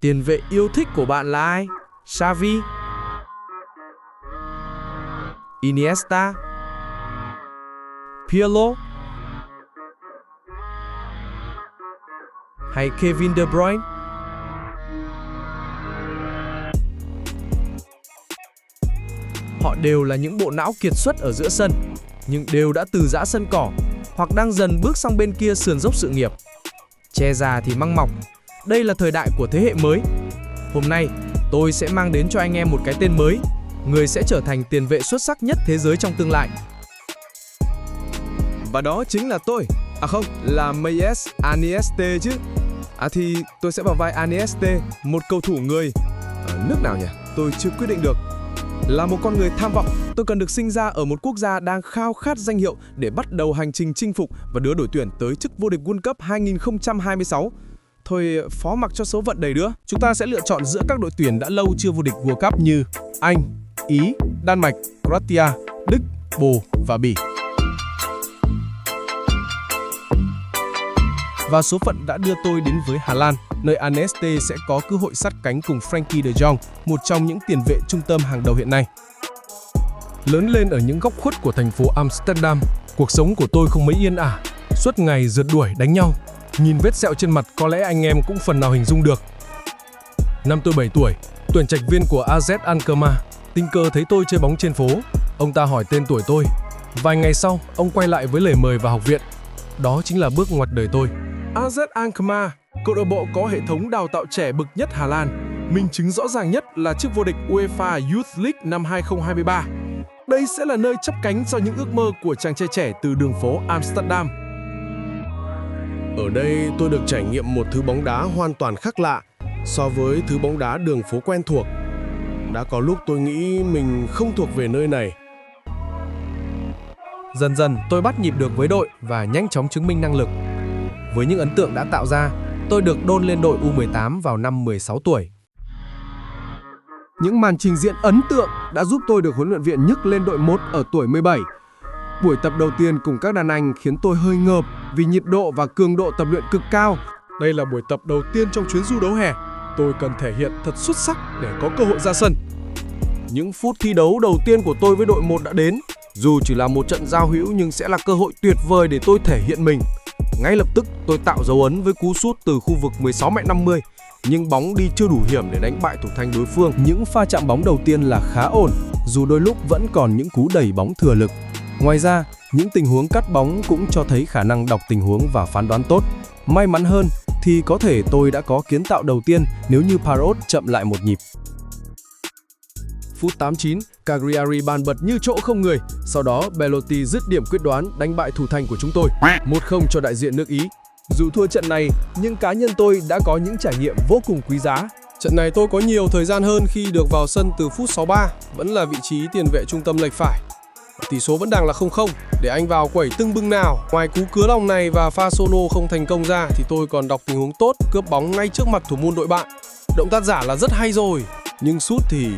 Tiền vệ yêu thích của bạn là ai? Xavi, Iniesta, Pirlo hay Kevin De Bruyne? Họ đều là những bộ não kiệt xuất ở giữa sân, nhưng đều đã từ giã sân cỏ hoặc đang dần bước sang bên kia sườn dốc sự nghiệp. Che già thì măng mọc. Đây là thời đại của thế hệ mới. Hôm nay, tôi sẽ mang đến cho anh em một cái tên mới, người sẽ trở thành tiền vệ xuất sắc nhất thế giới trong tương lai. Và đó chính là tôi. À không, là Meyes Anieste chứ. Thì tôi sẽ vào vai Anieste, một cầu thủ người... nước nào nhỉ? Tôi chưa quyết định được. Là một con người tham vọng, tôi cần được sinh ra ở một quốc gia đang khao khát danh hiệu để bắt đầu hành trình chinh phục và đưa đội tuyển tới chức vô địch World Cup 2026. Thôi, phó mặc cho số phận đầy đứa. Chúng ta sẽ lựa chọn giữa các đội tuyển đã lâu chưa vô địch World Cup như Anh, Ý, Đan Mạch, Croatia, Đức, Bồ và Bỉ. Và số phận đã đưa tôi đến với Hà Lan, nơi Anieste sẽ có cơ hội sát cánh cùng Frenkie de Jong, một trong những tiền vệ trung tâm hàng đầu hiện nay. Lớn lên ở những góc khuất của thành phố Amsterdam, cuộc sống của tôi không mấy yên ả. Suốt ngày rượt đuổi đánh nhau. Nhìn vết sẹo trên mặt có lẽ anh em cũng phần nào hình dung được. Năm tôi 7 tuổi, tuyển trạch viên của AZ Alkmaar tình cờ thấy tôi chơi bóng trên phố. Ông ta hỏi tên tuổi tôi. Vài ngày sau, ông quay lại với lời mời vào học viện. Đó chính là bước ngoặt đời tôi. AZ Alkmaar, câu lạc bộ có hệ thống đào tạo trẻ bậc nhất Hà Lan. Minh chứng rõ ràng nhất là chức vô địch UEFA Youth League năm 2023. Đây sẽ là nơi chắp cánh cho những ước mơ của chàng trai trẻ từ đường phố Amsterdam. Ở đây tôi được trải nghiệm một thứ bóng đá hoàn toàn khác lạ so với thứ bóng đá đường phố quen thuộc. Đã có lúc tôi nghĩ mình không thuộc về nơi này. Dần dần tôi bắt nhịp được với đội và nhanh chóng chứng minh năng lực. Với những ấn tượng đã tạo ra, tôi được đôn lên đội U18 vào năm 16 tuổi. Những màn trình diễn ấn tượng đã giúp tôi được huấn luyện viên nhấc lên đội 1 ở tuổi 17. Buổi tập đầu tiên cùng các đàn anh khiến tôi hơi ngợp vì nhiệt độ và cường độ tập luyện cực cao. Đây là buổi tập đầu tiên trong chuyến du đấu hè. Tôi cần thể hiện thật xuất sắc để có cơ hội ra sân. Những phút thi đấu đầu tiên của tôi với đội 1 đã đến. Dù chỉ là một trận giao hữu nhưng sẽ là cơ hội tuyệt vời để tôi thể hiện mình. Ngay lập tức tôi tạo dấu ấn với cú sút từ khu vực 16m50, nhưng bóng đi chưa đủ hiểm để đánh bại thủ thành đối phương. Những pha chạm bóng đầu tiên là khá ổn, dù đôi lúc vẫn còn những cú đẩy bóng thừa lực. Ngoài ra, những tình huống cắt bóng cũng cho thấy khả năng đọc tình huống và phán đoán tốt. May mắn hơn thì có thể tôi đã có kiến tạo đầu tiên nếu như Parrot chậm lại một nhịp. Phút 89, Cagliari bàn bật như chỗ không người. Sau đó, Belotti dứt điểm quyết đoán đánh bại thủ thành của chúng tôi. 1-0 cho đại diện nước Ý. Dù thua trận này, nhưng cá nhân tôi đã có những trải nghiệm vô cùng quý giá. Trận này tôi có nhiều thời gian hơn khi được vào sân từ phút 63, vẫn là vị trí tiền vệ trung tâm lệch phải. Tỷ số vẫn đang là 0-0, để anh vào quẩy tưng bưng nào. Ngoài cú cứa lòng này và pha solo không thành công ra thì tôi còn đọc tình huống tốt, cướp bóng ngay trước mặt thủ môn đội bạn. Động tác giả là rất hay rồi, nhưng sút thì...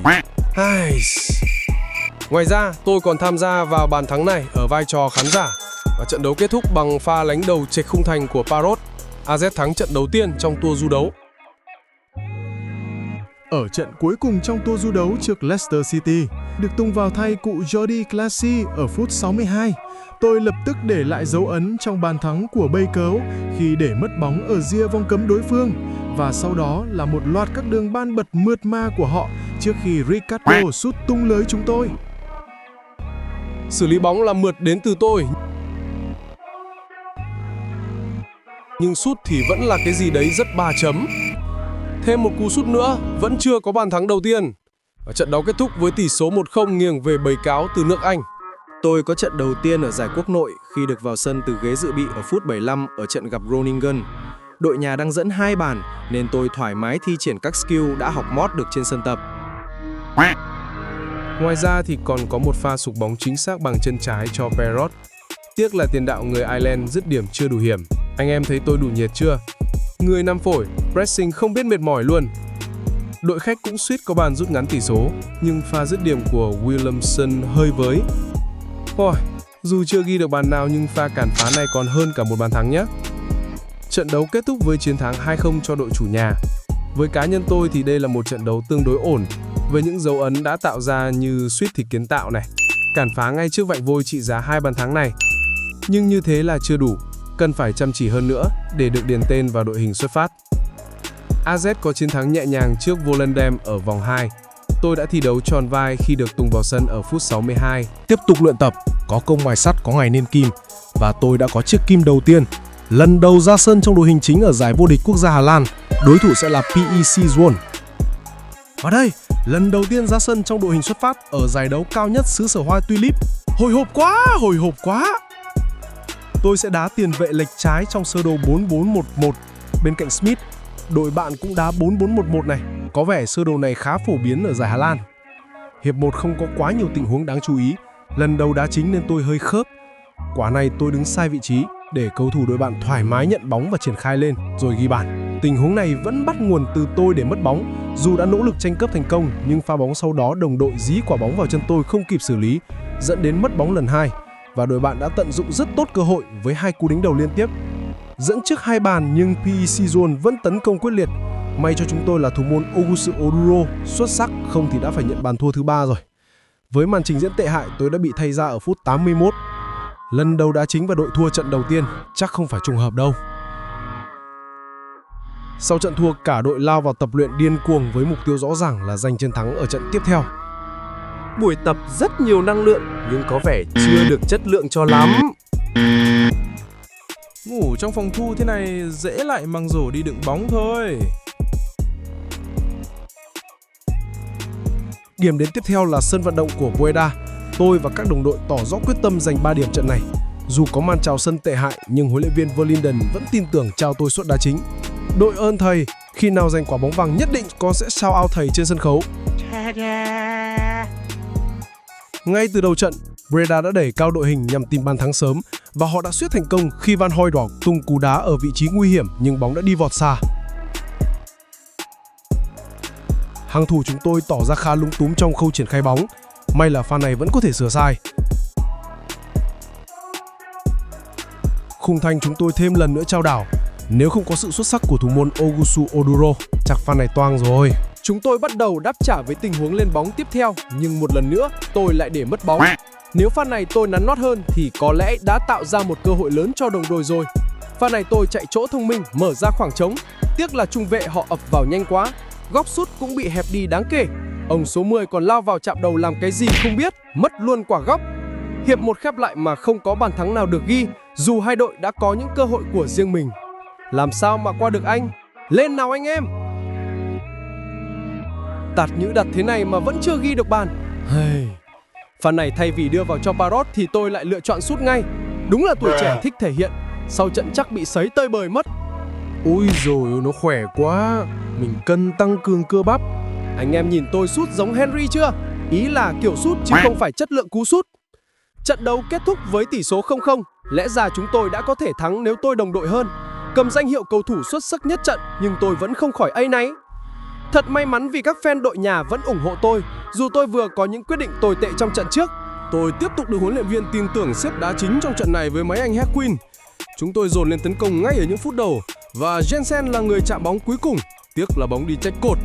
Ngoài ra, tôi còn tham gia vào bàn thắng này ở vai trò khán giả. Và trận đấu kết thúc bằng pha đánh đầu chệch khung thành của Parrot. AZ thắng trận đầu tiên trong tour du đấu. Ở trận cuối cùng trong tour du đấu trước Leicester City, được tung vào thay cụ Jordi Clasie ở phút 62, tôi lập tức để lại dấu ấn trong bàn thắng của Bay Cấu khi để mất bóng ở rìa vòng cấm đối phương, và sau đó là một loạt các đường ban bật mượt mà của họ trước khi Ricardo sút tung lưới chúng tôi. Xử lý bóng là mượt đến từ tôi, nhưng sút thì vẫn là cái gì đấy rất 3 chấm. Thêm một cú sút nữa, vẫn chưa có bàn thắng đầu tiên. Và trận đấu kết thúc với tỷ số 1-0 nghiêng về Bầy Cáo từ nước Anh. Tôi có trận đầu tiên ở giải quốc nội khi được vào sân từ ghế dự bị ở phút 75 ở trận gặp Groningen. Đội nhà đang dẫn 2 bàn nên tôi thoải mái thi triển các skill đã học mót được trên sân tập. Ngoài ra thì còn có một pha sục bóng chính xác bằng chân trái cho Parrot. Tiếc là tiền đạo người Ireland dứt điểm chưa đủ hiểm. Anh em thấy tôi đủ nhiệt chưa? Người Nam phổi, pressing không biết mệt mỏi luôn. Đội khách cũng suýt có bàn rút ngắn tỷ số, nhưng pha dứt điểm của Williamson hơi với. Dù chưa ghi được bàn nào nhưng pha cản phá này còn hơn cả một bàn thắng nhé. Trận đấu kết thúc với chiến thắng 2-0 cho đội chủ nhà. Với cá nhân tôi thì đây là một trận đấu tương đối ổn, với những dấu ấn đã tạo ra như suýt thì kiến tạo này, cản phá ngay trước vạch vôi trị giá 2 bàn thắng này. Nhưng như thế là chưa đủ, cần phải chăm chỉ hơn nữa để được điền tên vào đội hình xuất phát. AZ có chiến thắng nhẹ nhàng trước Volendam ở vòng 2. Tôi đã thi đấu tròn vai khi được tung vào sân ở phút 62. Tiếp tục luyện tập, có công mài sắt có ngày nên kim, và tôi đã có chiếc kim đầu tiên. Lần đầu ra sân trong đội hình chính ở giải vô địch quốc gia Hà Lan, đối thủ sẽ là PEC Zwolle. Và đây, lần đầu tiên ra sân trong đội hình xuất phát ở giải đấu cao nhất xứ sở hoa tulip. Hồi hộp quá! Tôi sẽ đá tiền vệ lệch trái trong sơ đồ 4-4-1-1 bên cạnh Smith. Đội bạn cũng đá 4-4-1-1 này. Có vẻ sơ đồ này khá phổ biến ở giải Hà Lan. Hiệp 1 không có quá nhiều tình huống đáng chú ý. Lần đầu đá chính nên tôi hơi khớp. Quả này tôi đứng sai vị trí để cầu thủ đội bạn thoải mái nhận bóng và triển khai lên rồi ghi bàn. Tình huống này vẫn bắt nguồn từ tôi để mất bóng. Dù đã nỗ lực tranh cướp thành công nhưng pha bóng sau đó đồng đội dí quả bóng vào chân tôi không kịp xử lý, dẫn đến mất bóng lần 2. Và đội bạn đã tận dụng rất tốt cơ hội với 2 cú đánh đầu liên tiếp. Dẫn trước 2 bàn nhưng PEC Zwolle vẫn tấn công quyết liệt. May cho chúng tôi là thủ môn Augusto Oduro xuất sắc, không thì đã phải nhận bàn thua thứ 3 rồi. Với màn trình diễn tệ hại, tôi đã bị thay ra ở phút 81. Lần đầu đá chính và đội thua trận đầu tiên, chắc không phải trùng hợp đâu. Sau trận thua, cả đội lao vào tập luyện điên cuồng với mục tiêu rõ ràng là giành chiến thắng ở trận tiếp theo. Buổi tập rất nhiều năng lượng nhưng có vẻ chưa được chất lượng cho lắm. Ngủ trong phòng thu thế này dễ lại mang rổ đi đựng bóng thôi. Điểm đến tiếp theo là sân vận động của Bueda. Tôi và các đồng đội tỏ rõ quyết tâm giành 3 điểm trận này. Dù có màn chào sân tệ hại nhưng huấn luyện viên Verlinden vẫn tin tưởng trao tôi suất đá chính. Đội ơn thầy, khi nào giành quả bóng vàng nhất định con sẽ shout out thầy trên sân khấu. Ngay từ đầu trận, Breda đã đẩy cao đội hình nhằm tìm bàn thắng sớm và họ đã suýt thành công khi Van Hooijdonk tung cú đá ở vị trí nguy hiểm nhưng bóng đã đi vọt xa. Hàng thủ chúng tôi tỏ ra khá lúng túng trong khâu triển khai bóng. May là pha này vẫn có thể sửa sai. Khung thành chúng tôi thêm lần nữa trao đảo. Nếu không có sự xuất sắc của thủ môn Augusto Oduro, chắc pha này toang rồi. Chúng tôi bắt đầu đáp trả với tình huống lên bóng tiếp theo, nhưng một lần nữa tôi lại để mất bóng. Nếu pha này tôi nắn nót hơn thì có lẽ đã tạo ra một cơ hội lớn cho đồng đội rồi. Pha này tôi chạy chỗ thông minh, mở ra khoảng trống. Tiếc là trung vệ họ ập vào nhanh quá. Góc sút cũng bị hẹp đi đáng kể. Ông số 10 còn lao vào chạm đầu làm cái gì không biết, mất luôn quả góc. Hiệp 1 khép lại mà không có bàn thắng nào được ghi, dù hai đội đã có những cơ hội của riêng mình. Làm sao mà qua được anh? Lên nào anh em! Tạt nhữ đặt thế này mà vẫn chưa ghi được bàn. Pha này thay vì đưa vào cho Parrot thì tôi lại lựa chọn sút ngay. Đúng là tuổi trẻ thích thể hiện. Sau trận chắc bị sấy tơi bời mất. Ôi dồi ôi, nó khỏe quá. Mình cần tăng cường cơ bắp. Anh em nhìn tôi sút giống Henry chưa? Ý là kiểu sút chứ không phải chất lượng cú sút. Trận đấu kết thúc với tỷ số 0-0. Lẽ ra chúng tôi đã có thể thắng nếu tôi đồng đội hơn. Cầm danh hiệu cầu thủ xuất sắc nhất trận, nhưng tôi vẫn không khỏi áy náy. Thật may mắn vì các fan đội nhà vẫn ủng hộ tôi, dù tôi vừa có những quyết định tồi tệ trong trận trước. Tôi tiếp tục được huấn luyện viên tin tưởng xếp đá chính trong trận này với mấy anh Hedquin. Chúng tôi dồn lên tấn công ngay ở những phút đầu và Jensen là người chạm bóng cuối cùng. Tiếc là bóng đi trách cột.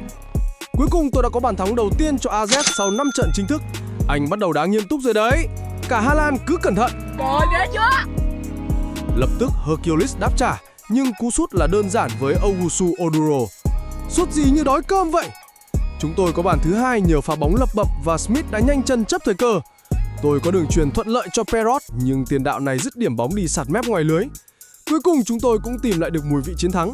Cuối cùng tôi đã có bàn thắng đầu tiên cho AZ sau 5 trận chính thức. Anh bắt đầu đá nghiêm túc rồi đấy. Cả Hà Lan cứ cẩn thận. Trời ghê chưa? Lập tức Hercules đáp trả, nhưng cú sút là đơn giản với Augusto Oduro. Sút gì như đói cơm vậy. Chúng tôi có bàn thứ hai nhờ pha bóng lập bập và Smith đã nhanh chân chấp thời cơ. Tôi có đường truyền thuận lợi cho Parrot, nhưng tiền đạo này dứt điểm bóng đi sạt mép ngoài lưới. Cuối cùng chúng tôi cũng tìm lại được mùi vị chiến thắng.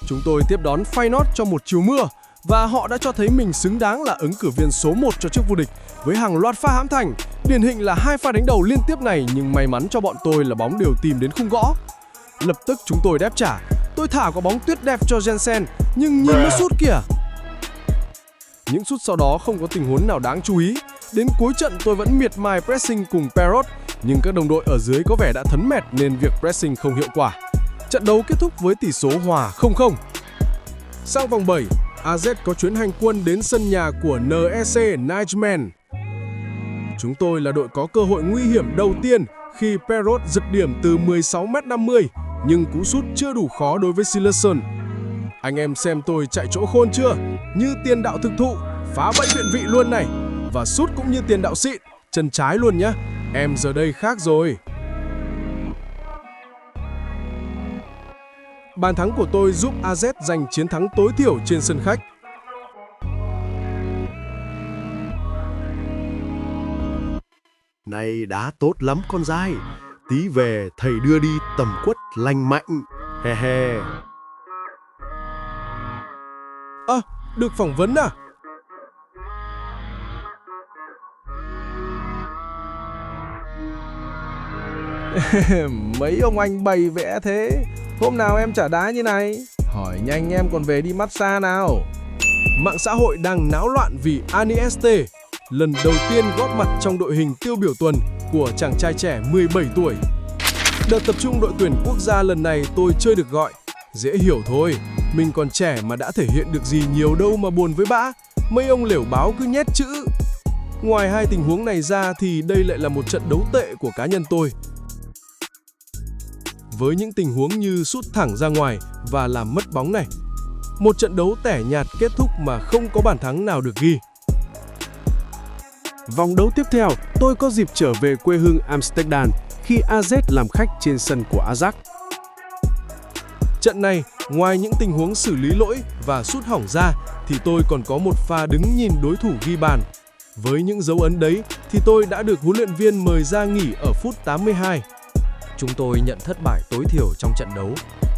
Chúng tôi tiếp đón Feyenoord trong một chiều mưa và họ đã cho thấy mình xứng đáng là ứng cử viên số 1 cho chức vô địch với hàng loạt pha hãm thành. Điển hình là 2 pha đánh đầu liên tiếp này, nhưng may mắn cho bọn tôi là bóng đều tìm đến khung gõ. Lập tức chúng tôi đáp trả. Tôi thả quả bóng tuyệt đẹp cho Jensen, nhưng nhìn nó sút kìa. Những sút sau đó không có tình huống nào đáng chú ý. Đến cuối trận tôi vẫn miệt mài pressing cùng Parrot, nhưng các đồng đội ở dưới có vẻ đã thấm mệt nên việc pressing không hiệu quả. Trận đấu kết thúc với tỷ số hòa 0-0. Sang vòng 7, AZ có chuyến hành quân đến sân nhà của NEC Nijmegen. Chúng tôi là đội có cơ hội nguy hiểm đầu tiên khi Parrot giật điểm từ 16m50, nhưng cú sút chưa đủ khó đối với Silerson. Anh em xem tôi chạy chỗ khôn chưa? Như tiền đạo thực thụ, phá bẫy viện vị luôn này. Và sút cũng như tiền đạo xịn, chân trái luôn nhá. Em giờ đây khác rồi. Bàn thắng của tôi giúp AZ giành chiến thắng tối thiểu trên sân khách. Này đá tốt lắm con dai. Tí về thầy đưa đi tầm quất lành mạnh. He he. Được phỏng vấn à? Mấy ông anh bày vẽ thế. Hôm nào em trả đá như này? Hỏi nhanh em còn về đi massage nào. Mạng xã hội đang náo loạn vì Anieste lần đầu tiên góp mặt trong đội hình tiêu biểu tuần của chàng trai trẻ 17 tuổi. Đợt tập trung đội tuyển quốc gia lần này tôi chơi được gọi. Dễ hiểu thôi, mình còn trẻ mà đã thể hiện được gì nhiều đâu mà buồn với bã. Mấy ông lểu báo cứ nhét chữ. Ngoài hai tình huống này ra thì đây lại là một trận đấu tệ của cá nhân tôi. Với những tình huống như sút thẳng ra ngoài và làm mất bóng này. Một trận đấu tẻ nhạt kết thúc mà không có bàn thắng nào được ghi. Vòng đấu tiếp theo, tôi có dịp trở về quê hương Amsterdam khi AZ làm khách trên sân của Ajax. Trận này, ngoài những tình huống xử lý lỗi và sút hỏng ra thì tôi còn có một pha đứng nhìn đối thủ ghi bàn. Với những dấu ấn đấy thì tôi đã được huấn luyện viên mời ra nghỉ ở phút 82. Chúng tôi nhận thất bại tối thiểu trong trận đấu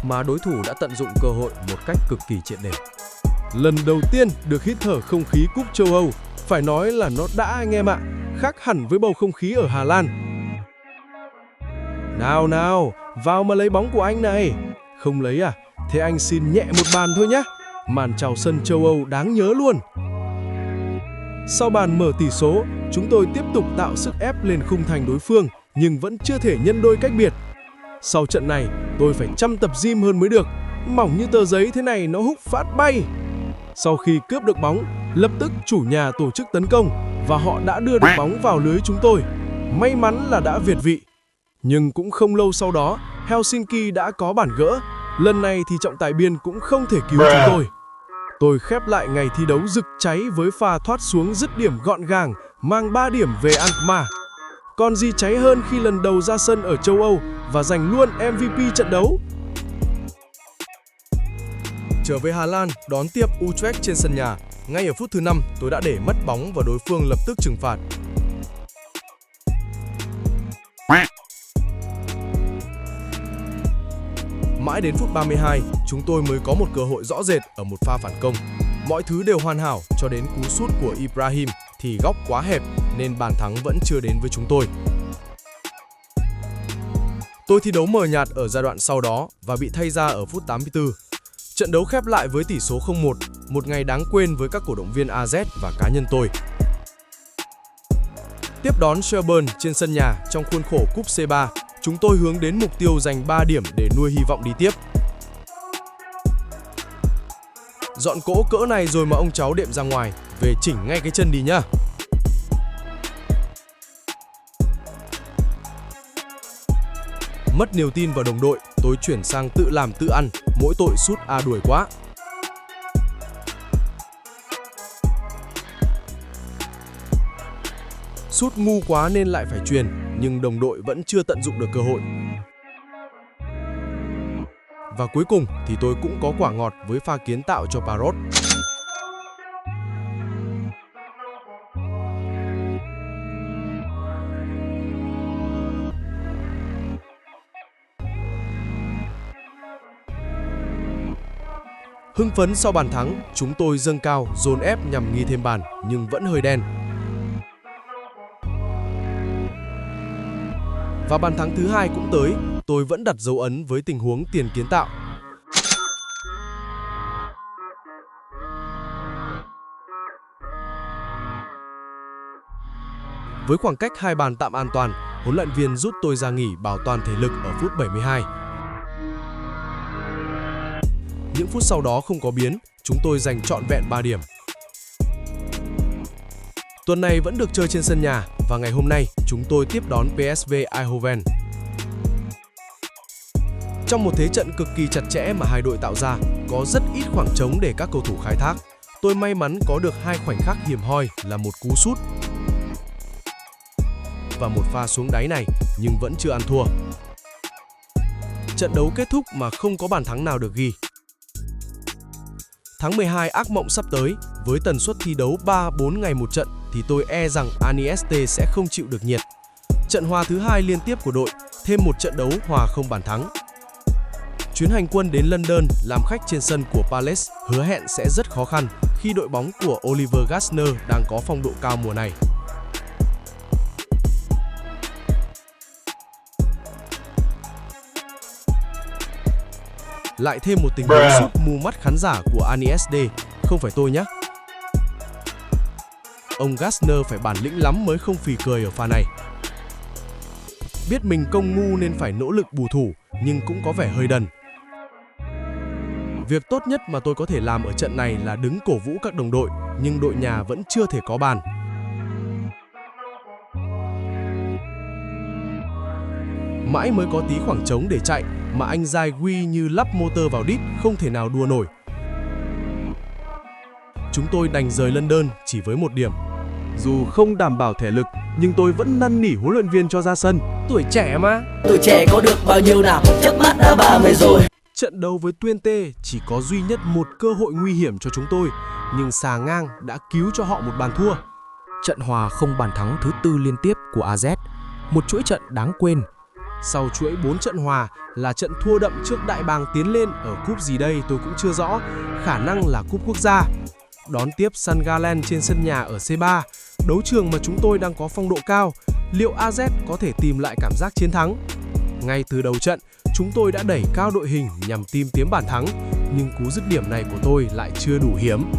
mà đối thủ đã tận dụng cơ hội một cách cực kỳ triệt để. Lần đầu tiên được hít thở không khí cúp châu Âu, phải nói là nó đã anh em ạ, khác hẳn với bầu không khí ở Hà Lan. Nào, vào mà lấy bóng của anh này. Không lấy à? Thế anh xin nhẹ một bàn thôi nhé. Màn chào sân châu Âu đáng nhớ luôn. Sau bàn mở tỷ số, chúng tôi tiếp tục tạo sức ép lên khung thành đối phương, nhưng vẫn chưa thể nhân đôi cách biệt. Sau trận này, tôi phải chăm tập gym hơn mới được. Mỏng như tờ giấy thế này nó húc phát bay. Sau khi cướp được bóng, lập tức chủ nhà tổ chức tấn công và họ đã đưa được bóng vào lưới chúng tôi. May mắn là đã việt vị. Nhưng cũng không lâu sau đó, Helsinki đã có bản gỡ. Lần này thì trọng tài biên cũng không thể cứu chúng tôi. Tôi khép lại ngày thi đấu rực cháy với pha thoát xuống dứt điểm gọn gàng, mang 3 điểm về Alkmaar. Còn gì cháy hơn khi lần đầu ra sân ở châu Âu và giành luôn MVP trận đấu. Trở về Hà Lan, đón tiếp Utrecht trên sân nhà. Ngay ở phút thứ 5, tôi đã để mất bóng và đối phương lập tức trừng phạt. Mãi đến phút 32, chúng tôi mới có một cơ hội rõ rệt ở một pha phản công. Mọi thứ đều hoàn hảo cho đến cú sút của Ibrahim thì góc quá hẹp nên bàn thắng vẫn chưa đến với chúng tôi. Tôi thi đấu mờ nhạt ở giai đoạn sau đó và bị thay ra ở phút 84. Trận đấu khép lại với tỷ số 0-1, một ngày đáng quên với các cổ động viên AZ và cá nhân tôi. Tiếp đón Shelbourne trên sân nhà trong khuôn khổ cúp C3, chúng tôi hướng đến mục tiêu giành 3 điểm để nuôi hy vọng đi tiếp. Dọn cỗ cỡ này rồi mà ông cháu đệm ra ngoài, về chỉnh ngay cái chân đi nhá. Mất niềm tin vào đồng đội, tôi chuyển sang tự làm tự ăn, mỗi tội sút A đuổi quá. Sút ngu quá nên lại phải chuyền, nhưng đồng đội vẫn chưa tận dụng được cơ hội. Và cuối cùng thì tôi cũng có quả ngọt với pha kiến tạo cho Parrot. Hưng phấn sau bàn thắng, chúng tôi dâng cao, dồn ép nhằm ghi thêm bàn, nhưng vẫn hơi đen. Và bàn thắng thứ hai cũng tới, tôi vẫn đặt dấu ấn với tình huống tiền kiến tạo. Với khoảng cách 2 bàn tạm an toàn, huấn luyện viên rút tôi ra nghỉ bảo toàn thể lực ở phút 72. Những phút sau đó không có biến, chúng tôi giành trọn vẹn 3 điểm. Tuần này vẫn được chơi trên sân nhà và ngày hôm nay chúng tôi tiếp đón PSV Eindhoven. Trong một thế trận cực kỳ chặt chẽ mà hai đội tạo ra, có rất ít khoảng trống để các cầu thủ khai thác. Tôi may mắn có được 2 khoảnh khắc hiểm hoi là một cú sút và một pha xuống đáy này, nhưng vẫn chưa ăn thua. Trận đấu kết thúc mà không có bàn thắng nào được ghi. Tháng 12 ác mộng sắp tới, với tần suất thi đấu 3-4 ngày một trận thì tôi e rằng Anieste sẽ không chịu được nhiệt. Trận hòa thứ 2 liên tiếp của đội, thêm một trận đấu hòa không bàn thắng. Chuyến hành quân đến London làm khách trên sân của Palace hứa hẹn sẽ rất khó khăn khi đội bóng của Oliver Glasner đang có phong độ cao mùa này. Lại thêm một tình huống sút mù mắt khán giả của Anieste, không phải tôi nhé. Ông Glasner phải bản lĩnh lắm mới không phì cười ở pha này. Biết mình công ngu nên phải nỗ lực bù thủ, nhưng cũng có vẻ hơi đần. Việc tốt nhất mà tôi có thể làm ở trận này là đứng cổ vũ các đồng đội, nhưng đội nhà vẫn chưa thể có bàn. Mãi mới có tí khoảng trống để chạy, mà anh Zai như lắp motor vào đít, không thể nào đua nổi. Chúng tôi đành rời London chỉ với 1 điểm. Dù không đảm bảo thể lực, nhưng tôi vẫn năn nỉ huấn luyện viên cho ra sân. Tuổi trẻ mà. Tuổi trẻ có được bao nhiêu nào, chớp mắt đã 30 rồi. Trận đấu với Twente chỉ có duy nhất một cơ hội nguy hiểm cho chúng tôi, nhưng xà ngang đã cứu cho họ một bàn thua. Trận hòa không bàn thắng thứ 4 liên tiếp của AZ, một chuỗi trận đáng quên. Sau chuỗi 4 trận hòa là trận thua đậm trước Đại Bàng tiến lên ở cúp gì đây tôi cũng chưa rõ, khả năng là cúp quốc gia. Đón tiếp Sunderland trên sân nhà ở C3, đấu trường mà chúng tôi đang có phong độ cao, liệu AZ có thể tìm lại cảm giác chiến thắng? Ngay từ đầu trận, chúng tôi đã đẩy cao đội hình nhằm tìm kiếm bàn thắng, nhưng cú dứt điểm này của tôi lại chưa đủ hiếm.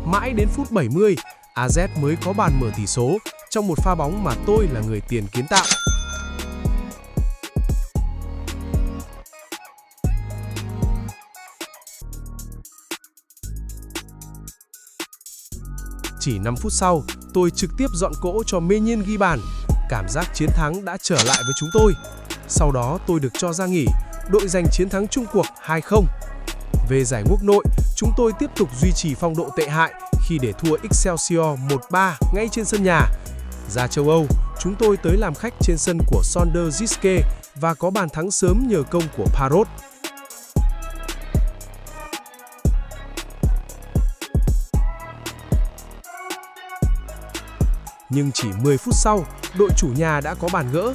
Mãi đến phút 70, AZ mới có bàn mở tỷ số trong một pha bóng mà tôi là người tiền kiến tạo. Chỉ 5 phút sau, tôi trực tiếp dọn cỗ cho Mê Nhiên ghi bàn. Cảm giác chiến thắng đã trở lại với chúng tôi. Sau đó tôi được cho ra nghỉ, đội giành chiến thắng chung cuộc 2-0. Về giải quốc nội, chúng tôi tiếp tục duy trì phong độ tệ hại khi để thua Excelsior 1-3 ngay trên sân nhà. Ra châu Âu, chúng tôi tới làm khách trên sân của Sonderziske và có bàn thắng sớm nhờ công của Parrot. Nhưng chỉ 10 phút sau, đội chủ nhà đã có bàn gỡ.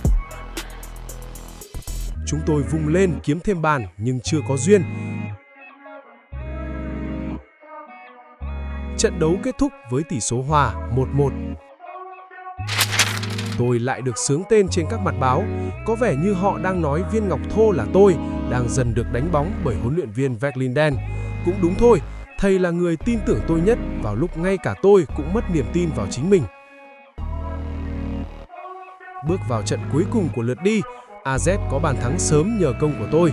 Chúng tôi vung lên kiếm thêm bàn nhưng chưa có duyên. Trận đấu kết thúc với tỷ số hòa 1-1. Tôi lại được xướng tên trên các mặt báo, có vẻ như họ đang nói viên ngọc thô là tôi đang dần được đánh bóng bởi huấn luyện viên Verlinden. Cũng đúng thôi, thầy là người tin tưởng tôi nhất vào lúc ngay cả tôi cũng mất niềm tin vào chính mình. Bước vào trận cuối cùng của lượt đi, AZ có bàn thắng sớm nhờ công của tôi.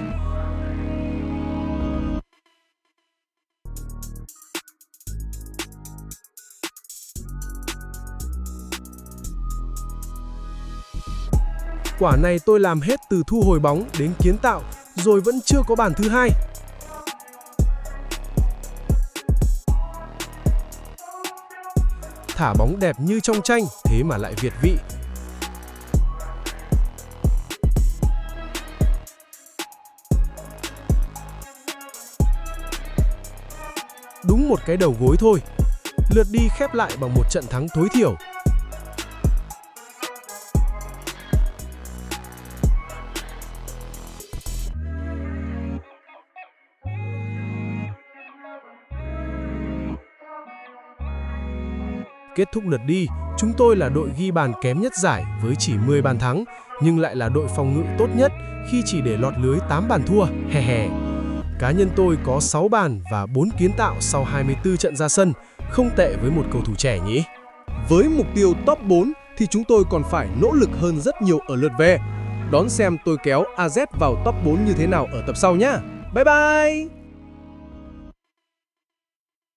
Quả này tôi làm hết từ thu hồi bóng đến kiến tạo, rồi vẫn chưa có bàn thứ 2. Thả bóng đẹp như trong tranh, thế mà lại việt vị. Đúng một cái đầu gối thôi. Lượt đi khép lại bằng một trận thắng tối thiểu. Kết thúc lượt đi, chúng tôi là đội ghi bàn kém nhất giải với chỉ 10 bàn thắng, nhưng lại là đội phòng ngự tốt nhất khi chỉ để lọt lưới 8 bàn thua. He he. Cá nhân tôi có 6 bàn và 4 kiến tạo sau 24 trận ra sân, không tệ với một cầu thủ trẻ nhỉ. Với mục tiêu top 4 thì chúng tôi còn phải nỗ lực hơn rất nhiều ở lượt về. Đón xem tôi kéo AZ vào top 4 như thế nào ở tập sau nhé. Bye bye!